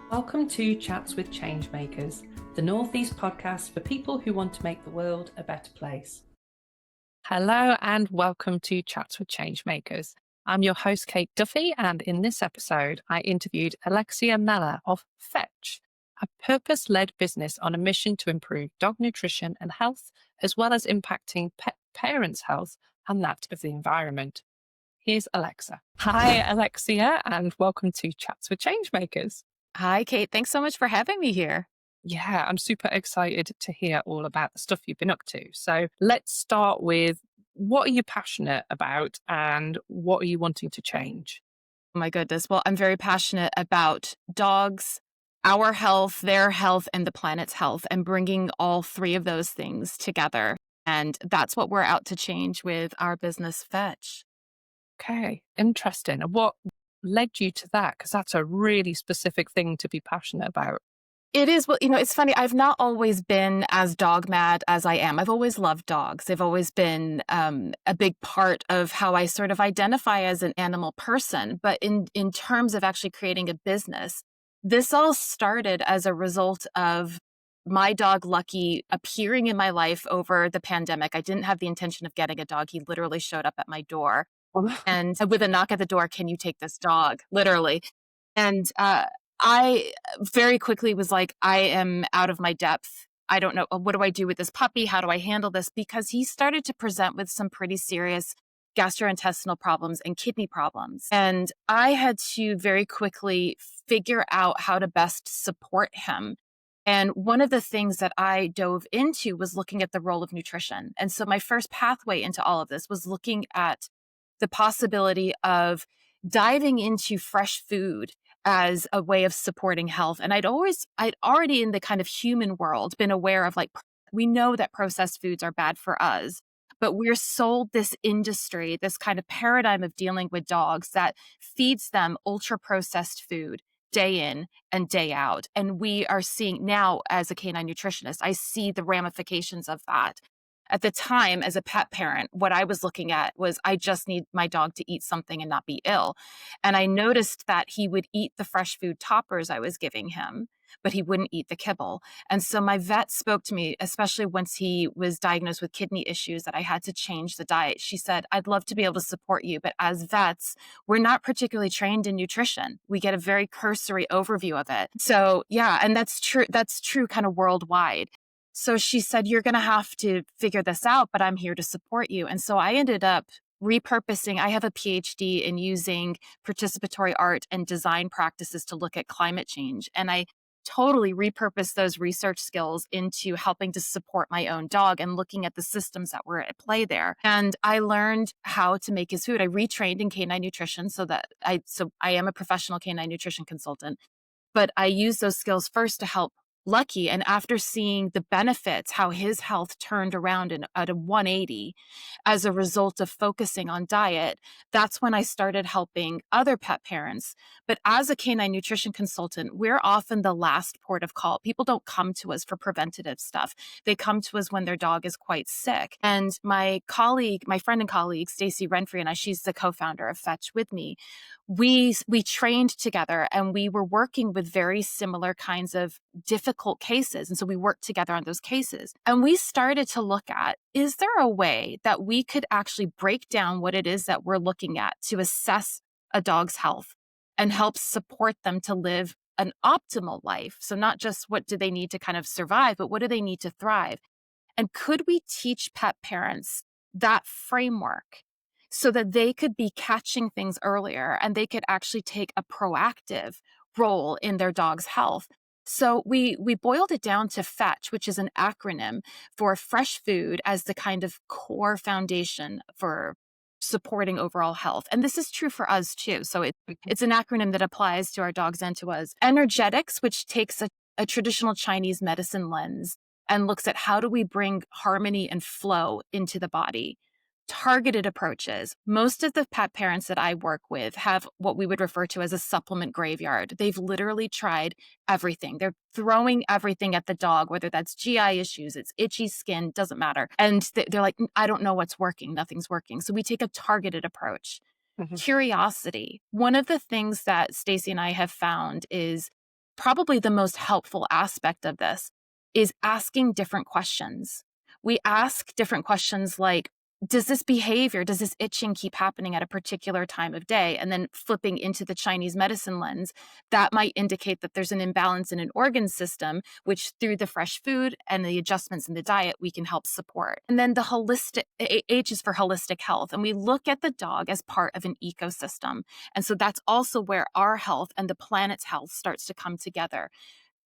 Welcome to Chats with Changemakers, the Northeast podcast for people who want to make the world a better place. Hello and welcome to Chats with Changemakers. I'm your host, Kate Duffy, and in this episode, I interviewed Alexia Mellor of Fetch, a purpose-led business on a mission to improve dog nutrition and health, as well as impacting pet parents' health and that of the environment. Here's Alexa. Hi, Alexia, and welcome to Chats with Changemakers. Hi, Kate. Thanks so much for having me here. Yeah, I'm super excited to hear all about the stuff you've been up to. So let's start with, what are you passionate about and what are you wanting to change? Oh my goodness. Well, I'm very passionate about dogs, our health, their health, and the planet's health, and bringing all three of those things together. And that's what we're out to change with our business, Fetch. Okay, interesting. And what led you to that? Because that's a really specific thing to be passionate about. It is. Well, it's funny. I've not always been as dog mad as I am. I've always loved dogs. They've always been a big part of how I sort of identify as an animal person. But in terms of actually creating a business, this all started as a result of my dog, Lucky, appearing in my life over the pandemic. I didn't have the intention of getting a dog. He literally showed up at my door. And with a knock at the door, "Can you take this dog?" Literally. And I very quickly was like, I am out of my depth. I don't know. What do I do with this puppy? How do I handle this? Because he started to present with some pretty serious gastrointestinal problems and kidney problems. And I had to very quickly figure out how to best support him. And one of the things that I dove into was looking at the role of nutrition. And so my first pathway into all of this was looking at the possibility of diving into fresh food as a way of supporting health. And I'd already in the kind of human world been aware of, like, we know that processed foods are bad for us, but we're sold this industry, this kind of paradigm of dealing with dogs that feeds them ultra processed food day in and day out. And we are seeing now, as a canine nutritionist, I see the ramifications of that. At the time, as a pet parent, what I was looking at was, I just need my dog to eat something and not be ill. And I noticed that he would eat the fresh food toppers I was giving him, but he wouldn't eat the kibble. And so my vet spoke to me, especially once he was diagnosed with kidney issues, that I had to change the diet. She said, "I'd love to be able to support you, but as vets, we're not particularly trained in nutrition. We get a very cursory overview of it." So yeah, and that's true. That's true kind of worldwide. So she said, "You're going to have to figure this out, but I'm here to support you." And so I ended up repurposing. I have a PhD in using participatory art and design practices to look at climate change. And I totally repurposed those research skills into helping to support my own dog and looking at the systems that were at play there. And I learned how to make his food. I retrained in canine nutrition so I am a professional canine nutrition consultant, but I used those skills first to help Lucky. And after seeing the benefits, how his health turned around at a 180 as a result of focusing on diet, that's when I started helping other pet parents. But as a canine nutrition consultant, we're often the last port of call. People don't come to us for preventative stuff. They come to us when their dog is quite sick. And my friend and colleague, Stacey Renfrey, and she's the co-founder of Fetch with me, we trained together and we were working with very similar kinds of difficult cases. And so we worked together on those cases. And we started to look at, is there a way that we could actually break down what it is that we're looking at to assess a dog's health and help support them to live an optimal life? So not just what do they need to kind of survive, but what do they need to thrive? And could we teach pet parents that framework so that they could be catching things earlier and they could actually take a proactive role in their dog's health? So we boiled it down to FETCH, which is an acronym for fresh food as the kind of core foundation for supporting overall health. And this is true for us too. So it's an acronym that applies to our dogs and to us. Energetics, which takes a traditional Chinese medicine lens and looks at how do we bring harmony and flow into the body. Targeted approaches. Most of the pet parents that I work with have what we would refer to as a supplement graveyard. They've literally tried everything. They're throwing everything at the dog, whether that's GI issues, it's itchy skin, doesn't matter. And they're like, I don't know what's working. Nothing's working. So we take a targeted approach. Mm-hmm. Curiosity. One of the things that Stacey and I have found is probably the most helpful aspect of this is asking different questions. We ask different questions like, does this behavior, does this itching keep happening at a particular time of day? And then flipping into the Chinese medicine lens, that might indicate that there's an imbalance in an organ system, which through the fresh food and the adjustments in the diet, we can help support. And then the holistic, H is for holistic health. And we look at the dog as part of an ecosystem. And so that's also where our health and the planet's health starts to come together.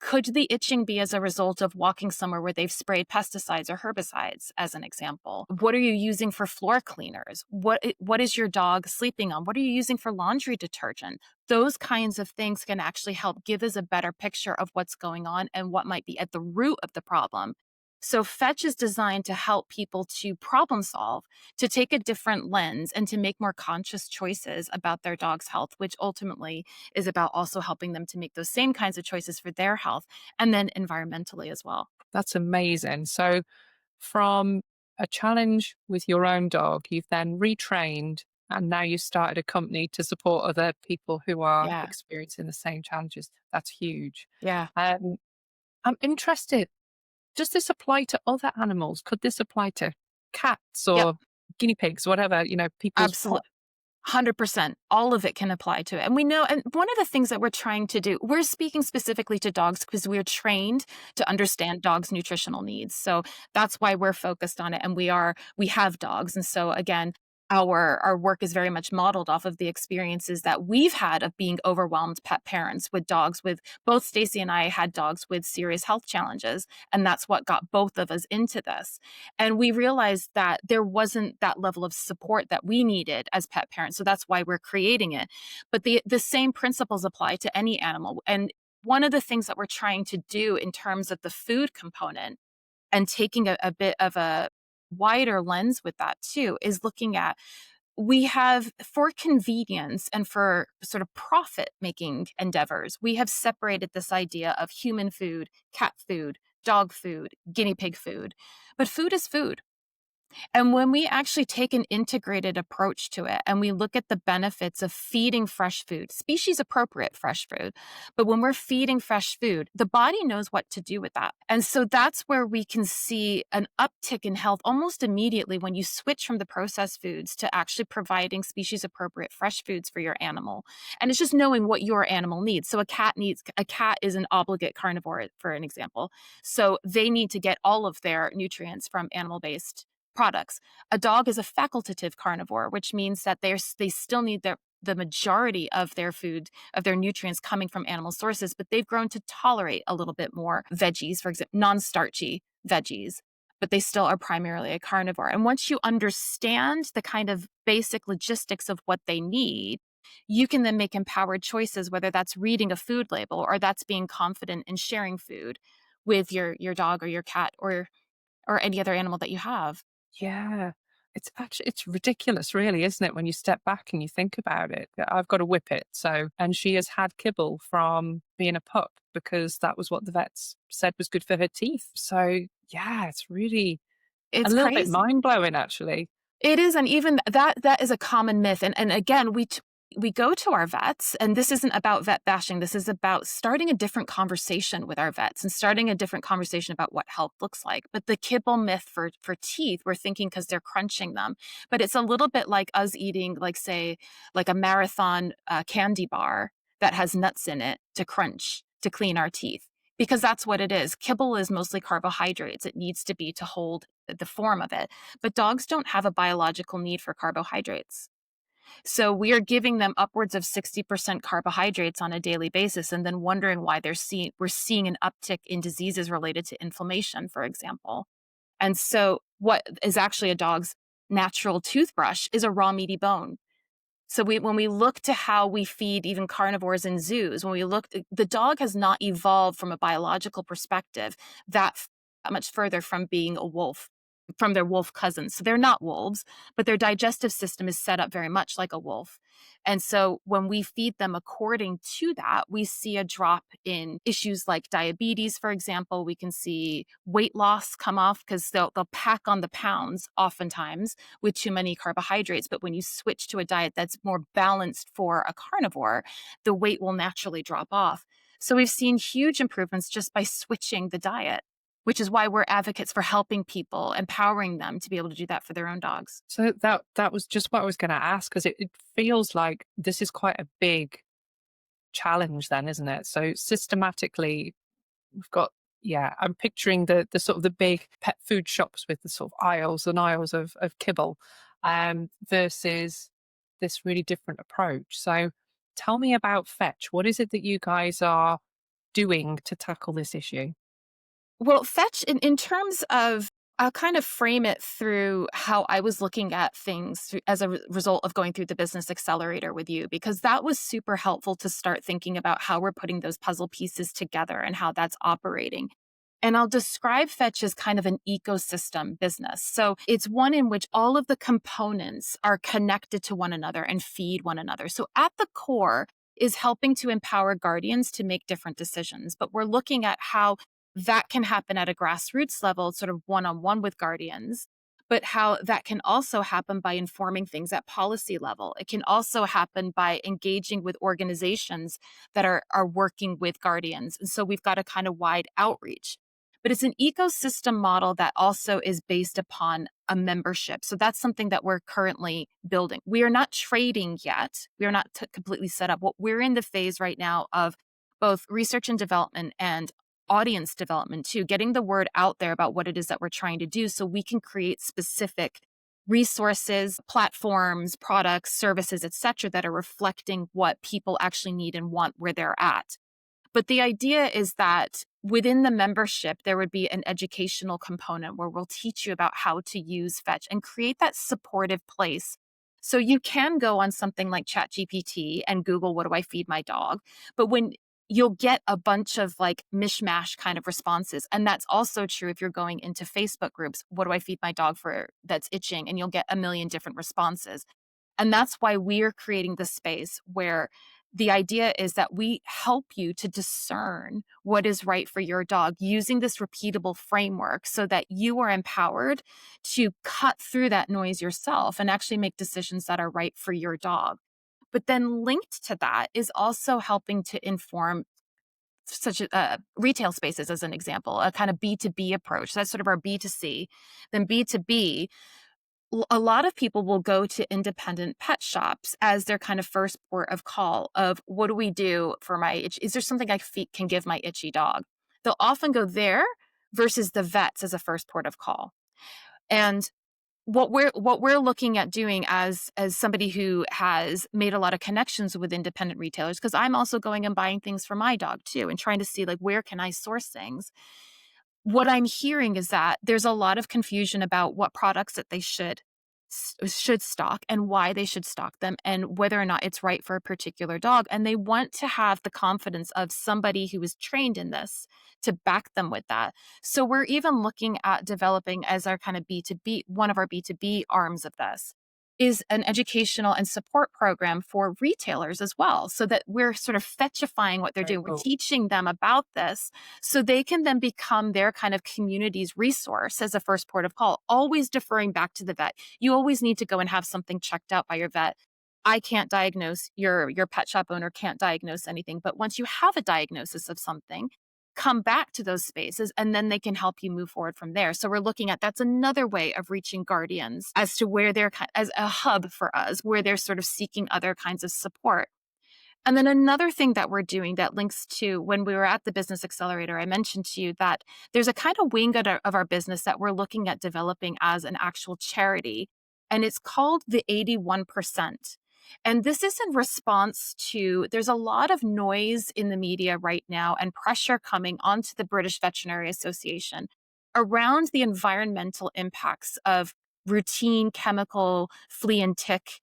Could the itching be as a result of walking somewhere where they've sprayed pesticides or herbicides, as an example? What are you using for floor cleaners? What is your dog sleeping on? What are you using for laundry detergent? Those kinds of things can actually help give us a better picture of what's going on and what might be at the root of the problem. So Fetch is designed to help people to problem solve, to take a different lens, and to make more conscious choices about their dog's health, which ultimately is about also helping them to make those same kinds of choices for their health and then environmentally as well. That's amazing. So, from a challenge with your own dog, you've then retrained and now you started a company to support other people who are Yeah. experiencing the same challenges. That's huge. Yeah. Um, I'm interested. Does this apply to other animals? Could this apply to cats Yep. or guinea pigs, whatever, people's pet? Absolutely. 100%. All of it can apply to it. And we know, and one of the things that we're trying to do, we're speaking specifically to dogs because we're trained to understand dogs' nutritional needs. So that's why we're focused on it. And we have dogs. And so again, our work is very much modeled off of the experiences that we've had of being overwhelmed pet parents with dogs. With both Stacy and I had dogs with serious health challenges, and that's what got both of us into this. And we realized that there wasn't that level of support that we needed as pet parents. So that's why we're creating it. But the same principles apply to any animal. And one of the things that we're trying to do in terms of the food component and taking a bit of a wider lens with that too is looking at, we have, for convenience and for sort of profit making endeavors, we have separated this idea of human food, cat food, dog food, guinea pig food. But food is food. And when we actually take an integrated approach to it and we look at the benefits of feeding fresh food, species appropriate fresh food, but when we're feeding fresh food, the body knows what to do with that. And so that's where we can see an uptick in health almost immediately when you switch from the processed foods to actually providing species appropriate fresh foods for your animal. And it's just knowing what your animal needs. So a cat is an obligate carnivore, for an example. So they need to get all of their nutrients from animal-based products. A dog is a facultative carnivore, which means that they still need the majority of their food, of their nutrients coming from animal sources, but they've grown to tolerate a little bit more veggies, for example, non-starchy veggies, but they still are primarily a carnivore. And once you understand the kind of basic logistics of what they need, you can then make empowered choices, whether that's reading a food label or that's being confident in sharing food with your dog or your cat or any other animal that you have. Yeah. It's ridiculous, really, isn't it? When you step back and you think about it. I've got a whippet, and she has had kibble from being a pup because that was what the vets said was good for her teeth. So yeah, it's really a It's little bit crazy. mind blowing, actually. It is, and even that is a common myth. And again, we go to our vets, and this isn't about vet bashing. This is about starting a different conversation with our vets and starting a different conversation about what health looks like. But the kibble myth for teeth, we're thinking because they're crunching them, but it's a little bit like us eating, like say, like a marathon candy bar that has nuts in it to crunch to clean our teeth. Because that's what it is. Kibble is mostly carbohydrates. It needs to be to hold the form of it. But dogs don't have a biological need for carbohydrates. So we are giving them upwards of 60% carbohydrates on a daily basis and then wondering why we're seeing an uptick in diseases related to inflammation, for example. And so what is actually a dog's natural toothbrush is a raw meaty bone. So when we look to how we feed even carnivores in zoos, the dog has not evolved from a biological perspective that much further from being a wolf, from their wolf cousins. So they're not wolves, but their digestive system is set up very much like a wolf. And so when we feed them according to that, we see a drop in issues like diabetes, for example. We can see weight loss come off because they'll pack on the pounds oftentimes with too many carbohydrates. But when you switch to a diet that's more balanced for a carnivore, the weight will naturally drop off. So we've seen huge improvements just by switching the diet, which is why we're advocates for helping people, empowering them to be able to do that for their own dogs. So that was just what I was going to ask, because it feels like this is quite a big challenge then, isn't it? So systematically, we've got, yeah, I'm picturing the sort of the big pet food shops with the sort of aisles and aisles of kibble, versus this really different approach. So tell me about Fetch. What is it that you guys are doing to tackle this issue? Well, Fetch, in terms of, I'll kind of frame it through how I was looking at things as a result of going through the business accelerator with you, because that was super helpful to start thinking about how we're putting those puzzle pieces together and how that's operating. And I'll describe Fetch as kind of an ecosystem business. So it's one in which all of the components are connected to one another and feed one another. So at the core is helping to empower guardians to make different decisions. But we're looking at how that can happen at a grassroots level, sort of one-on-one with guardians, but how that can also happen by informing things at policy level. It can also happen by engaging with organizations that are working with guardians. And so we've got a kind of wide outreach. But it's an ecosystem model that also is based upon a membership. So that's something that we're currently building. We are not trading yet. We are not completely set up. What we're in the phase right now of both research and development and audience development too, getting the word out there about what it is that we're trying to do so we can create specific resources, platforms, products, services, etc., that are reflecting what people actually need and want where they're at. But the idea is that within the membership, there would be an educational component where we'll teach you about how to use Fetch and create that supportive place. So you can go on something like ChatGPT and Google, what do I feed my dog? But when you'll get a bunch of like mishmash kind of responses. And that's also true if you're going into Facebook groups. What do I feed my dog for that's itching? And you'll get a million different responses. And that's why we're creating the space where the idea is that we help you to discern what is right for your dog using this repeatable framework so that you are empowered to cut through that noise yourself and actually make decisions that are right for your dog. But then linked to that is also helping to inform such retail spaces, as an example, a kind of B2B approach. That's sort of our B2C. Then B2B, a lot of people will go to independent pet shops as their kind of first port of call of what do we do for my itch? Is there something I can give my itchy dog? They'll often go there versus the vets as a first port of call. And what we're looking at doing as somebody who has made a lot of connections with independent retailers, because I'm also going and buying things for my dog too and trying to see like where can I source things. What I'm hearing is that there's a lot of confusion about what products that they should stock and why they should stock them and whether or not it's right for a particular dog. And they want to have the confidence of somebody who is trained in this to back them with that. So we're even looking at developing as our kind of B2B, one of our B2B arms of this is an educational and support program for retailers as well, so that we're sort of fetchifying what they're doing. We're teaching them about this so they can then become their kind of community's resource as a first port of call, always deferring back to the vet. You always need to go and have something checked out by your vet. I can't diagnose, your pet shop owner can't diagnose anything. But once you have a diagnosis of something, come back to those spaces and then they can help you move forward from there. So we're looking at that's another way of reaching guardians as to where they're as a hub for us, where they're sort of seeking other kinds of support. And then another thing that we're doing that links to when we were at the Business Accelerator, I mentioned to you that there's a kind of wing of our business that we're looking at developing as an actual charity. And it's called the 81%. And this is in response to, there's a lot of noise in the media right now and pressure coming onto the British Veterinary Association around the environmental impacts of routine chemical flea and tick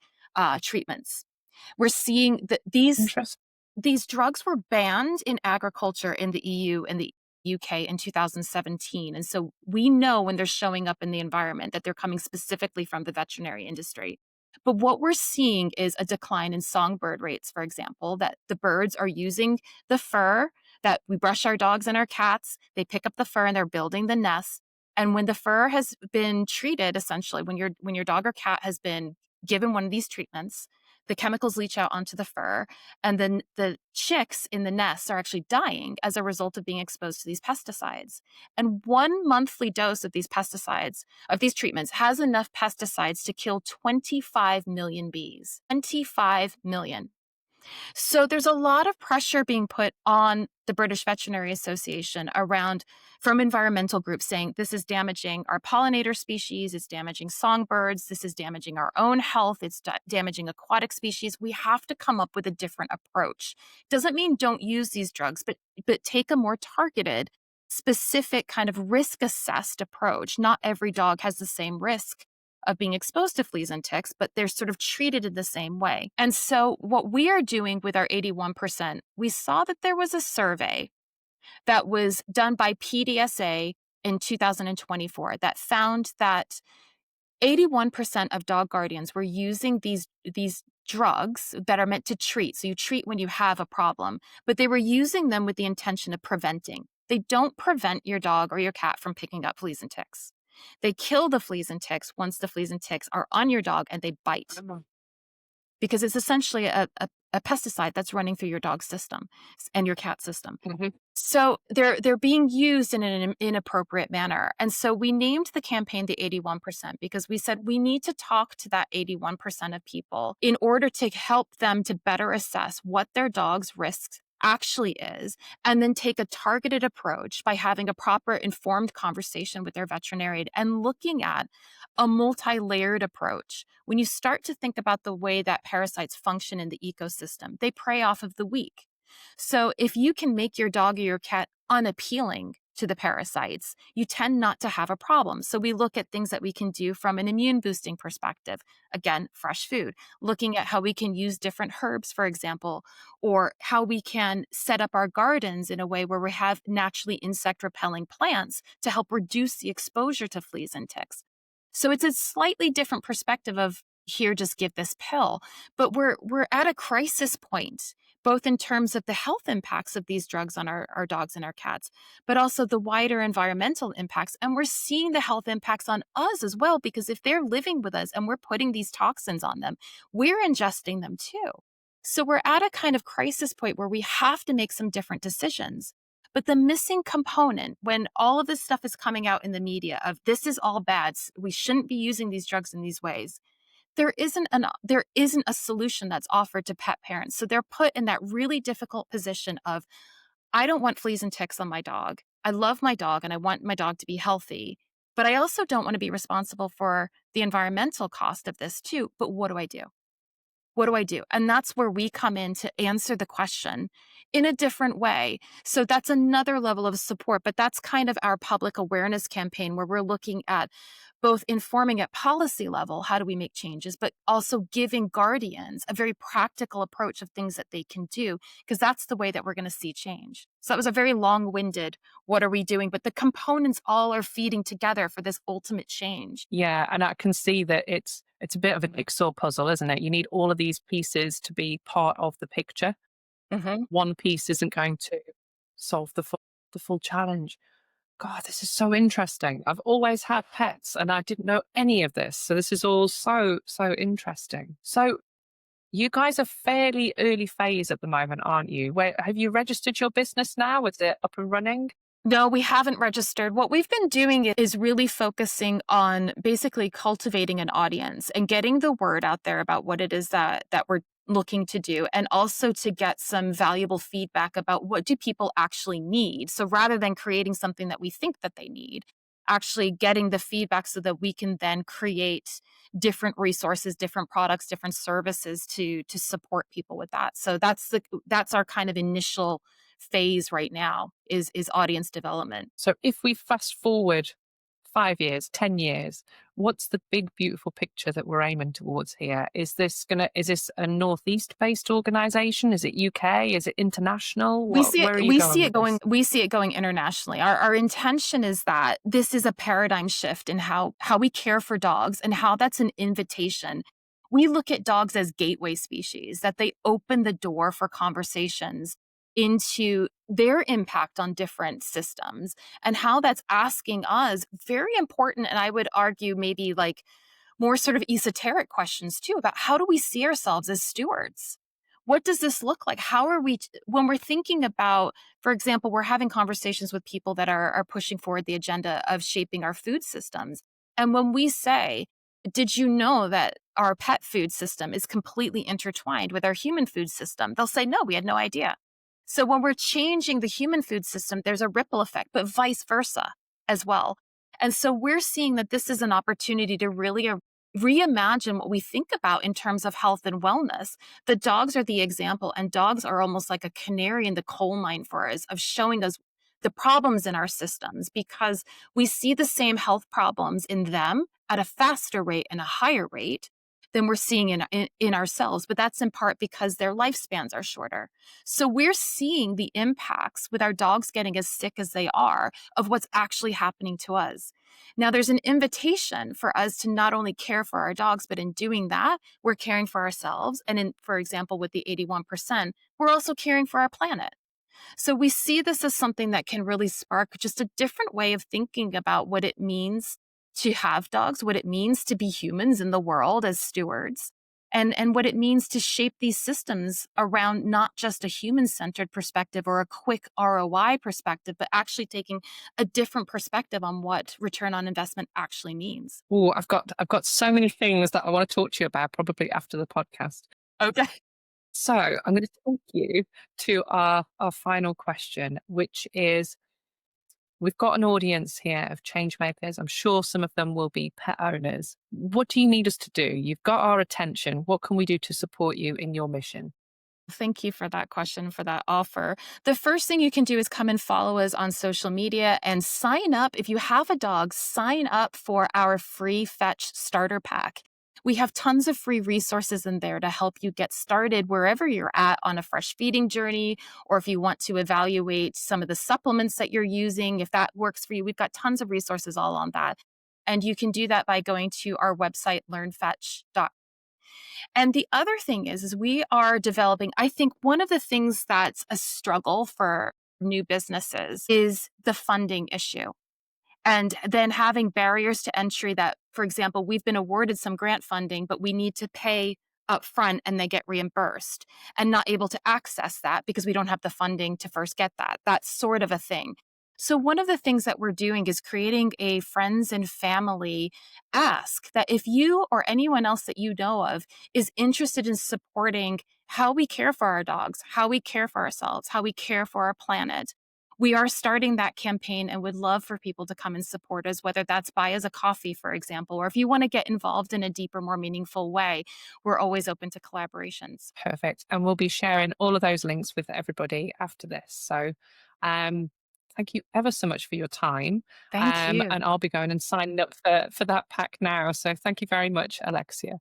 treatments. We're seeing that these drugs were banned in agriculture in the EU and the UK in 2017. And so we know when they're showing up in the environment that they're coming specifically from the veterinary industry. But what we're seeing is a decline in songbird rates, for example, that the birds are using the fur, that we brush our dogs and our cats, they pick up the fur and they're building the nests. And when the fur has been treated, essentially, when your dog or cat has been given one of these treatments, the chemicals leach out onto the fur, and then the chicks in the nests are actually dying as a result of being exposed to these pesticides. And 1 monthly dose of these pesticides, of these treatments, has enough pesticides to kill 25 million bees. 25 million. So there's a lot of pressure being put on the British Veterinary Association from environmental groups saying this is damaging our pollinator species, it's damaging songbirds, this is damaging our own health, it's damaging aquatic species. We have to come up with a different approach. Doesn't mean don't use these drugs, but take a more targeted, specific kind of risk-assessed approach. Not every dog has the same risk of being exposed to fleas and ticks, but they're sort of treated in the same way. And so what we are doing with our 81%, we saw that there was a survey that was done by PDSA in 2024 that found that 81% of dog guardians were using these drugs that are meant to treat. So you treat when you have a problem, but they were using them with the intention of preventing. They don't prevent your dog or your cat from picking up fleas and ticks. They kill the fleas and ticks once the fleas and ticks are on your dog and they bite. Because it's essentially a pesticide that's running through your dog's system and your cat's system. Mm-hmm. So they're being used in an inappropriate manner. And so we named the campaign the 81% because we said we need to talk to that 81% of people in order to help them to better assess what their dog's risks actually is, and then take a targeted approach by having a proper informed conversation with their veterinarian and looking at a multi-layered approach. When you start to think about the way that parasites function in the ecosystem, they prey off of the weak. So if you can make your dog or your cat unappealing to the parasites, you tend not to have a problem. So we look at things that we can do from an immune boosting perspective. Again, fresh food, looking at how we can use different herbs, for example, or how we can set up our gardens in a way where we have naturally insect repelling plants to help reduce the exposure to fleas and ticks. So it's a slightly different perspective of here, just give this pill. But we're at a crisis point, both in terms of the health impacts of these drugs on our dogs and our cats, but also the wider environmental impacts. And we're seeing the health impacts on us as well, because if they're living with us and we're putting these toxins on them, we're ingesting them too. So we're at a kind of crisis point where we have to make some different decisions. But the missing component, when all of this stuff is coming out in the media of this is all bad, we shouldn't be using these drugs in these ways, there isn't a solution that's offered to pet parents. So they're put in that really difficult position of, I don't want fleas and ticks on my dog. I love my dog and I want my dog to be healthy, but I also don't want to be responsible for the environmental cost of this too. But what do I do? What do I do? And that's where we come in to answer the question in a different way. So that's another level of support, but that's kind of our public awareness campaign where we're looking at both informing at policy level, how do we make changes, but also giving guardians a very practical approach of things that they can do, because that's the way that we're going to see change. So that was a very long-winded, what are we doing? But the components all are feeding together for this ultimate change. Yeah, and I can see that it's a bit of a jigsaw puzzle, isn't it? You need all of these pieces to be part of the picture. Mm-hmm. One piece isn't going to solve the full challenge. God, this is so interesting. I've always had pets and I didn't know any of this. So this is all so interesting. So you guys are fairly early phase at the moment, aren't you? Have you registered your business now? Is it up and running? No, we haven't registered. What we've been doing is really focusing on basically cultivating an audience and getting the word out there about what it is that we're looking to do, and also to get some valuable feedback about what do people actually need. So rather than creating something that we think that they need, actually getting the feedback so that we can then create different resources, different products, different services to support people with that. So that's our kind of initial phase right now is audience development. So if we fast forward 5 years, 10 years, what's the big, beautiful picture that we're aiming towards here? Is this a Northeast based organization? Is it UK? Is it international? We see it going internationally. Our intention is that this is a paradigm shift in how we care for dogs and how that's an invitation. We look at dogs as gateway species, that they open the door for conversations into their impact on different systems and how that's asking us very important, and I would argue maybe like more sort of esoteric questions too about how do we see ourselves as stewards? What does this look like? How are we, when we're thinking about, for example, we're having conversations with people that are pushing forward the agenda of shaping our food systems. And when we say, did you know that our pet food system is completely intertwined with our human food system? They'll say, no, we had no idea. So when we're changing the human food system, there's a ripple effect, but vice versa as well. And so we're seeing that this is an opportunity to really reimagine what we think about in terms of health and wellness. The dogs are the example, and dogs are almost like a canary in the coal mine for us of showing us the problems in our systems, because we see the same health problems in them at a faster rate and a higher rate than we're seeing in ourselves. But that's in part because their lifespans are shorter. So we're seeing the impacts with our dogs getting as sick as they are of what's actually happening to us. Now, there's an invitation for us to not only care for our dogs, but in doing that, we're caring for ourselves. And for example, with the 81%, we're also caring for our planet. So we see this as something that can really spark just a different way of thinking about what it means to have dogs, what it means to be humans in the world as stewards, and what it means to shape these systems around not just a human-centered perspective or a quick ROI perspective, but actually taking a different perspective on what return on investment actually means. Oh, I've got so many things that I want to talk to you about probably after the podcast. Okay. So I'm going to take you to our final question, which is, we've got an audience here of change makers. I'm sure some of them will be pet owners. What do you need us to do? You've got our attention. What can we do to support you in your mission? Thank you for that question, for that offer. The first thing you can do is come and follow us on social media and sign up. If you have a dog, sign up for our free Fetch starter pack. We have tons of free resources in there to help you get started wherever you're at on a fresh feeding journey, or if you want to evaluate some of the supplements that you're using, if that works for you. We've got tons of resources all on that. And you can do that by going to our website, learnfetch.com. And the other thing is we are developing, I think one of the things that's a struggle for new businesses is the funding issue. And then having barriers to entry that, for example, we've been awarded some grant funding, but we need to pay up front and they get reimbursed, and not able to access that because we don't have the funding to first get that. That's sort of a thing. So one of the things that we're doing is creating a friends and family ask that if you or anyone else that you know of is interested in supporting how we care for our dogs, how we care for ourselves, how we care for our planet, we are starting that campaign and would love for people to come and support us, whether that's buy us a coffee, for example, or if you want to get involved in a deeper, more meaningful way, we're always open to collaborations. Perfect. And we'll be sharing all of those links with everybody after this. So thank you ever so much for your time. Thank you. And I'll be going and signing up for that pack now. So thank you very much, Alexia.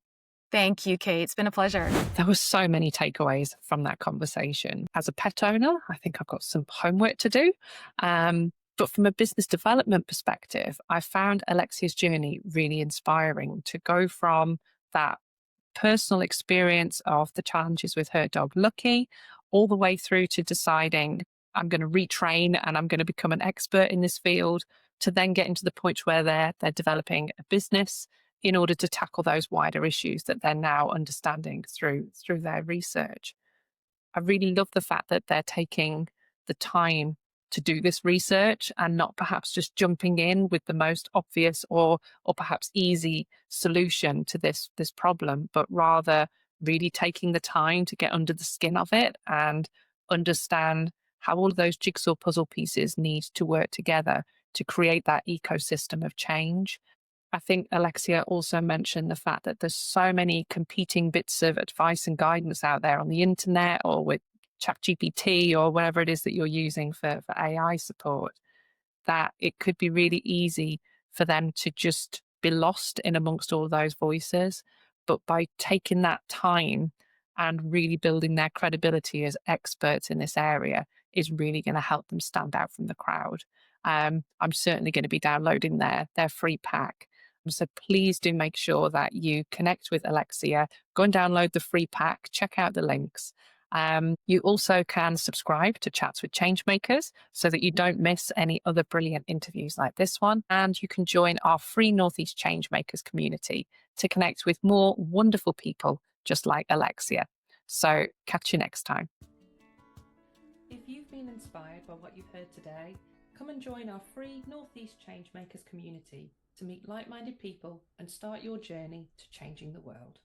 Thank you, Kate. It's been a pleasure. There were so many takeaways from that conversation. As a pet owner, I think I've got some homework to do. But from a business development perspective, I found Alexia's journey really inspiring to go from that personal experience of the challenges with her dog Lucky all the way through to deciding I'm going to retrain and I'm going to become an expert in this field, to then getting to the point where they're developing a business in order to tackle those wider issues that they're now understanding through their research. I really love the fact that they're taking the time to do this research and not perhaps just jumping in with the most obvious or perhaps easy solution to this problem, but rather really taking the time to get under the skin of it and understand how all of those jigsaw puzzle pieces need to work together to create that ecosystem of change. I think Alexia also mentioned the fact that there's so many competing bits of advice and guidance out there on the internet or with ChatGPT or whatever it is that you're using for AI support, that it could be really easy for them to just be lost in amongst all of those voices. But by taking that time and really building their credibility as experts in this area is really going to help them stand out from the crowd. I'm certainly going to be downloading their free pack. So please do make sure that you connect with Alexia, go and download the free pack, check out the links. You also can subscribe to Chats with Changemakers so that you don't miss any other brilliant interviews like this one. And you can join our free Northeast Changemakers community to connect with more wonderful people just like Alexia. So catch you next time. If you've been inspired by what you've heard today, come and join our free Northeast Changemakers community to meet like-minded people and start your journey to changing the world.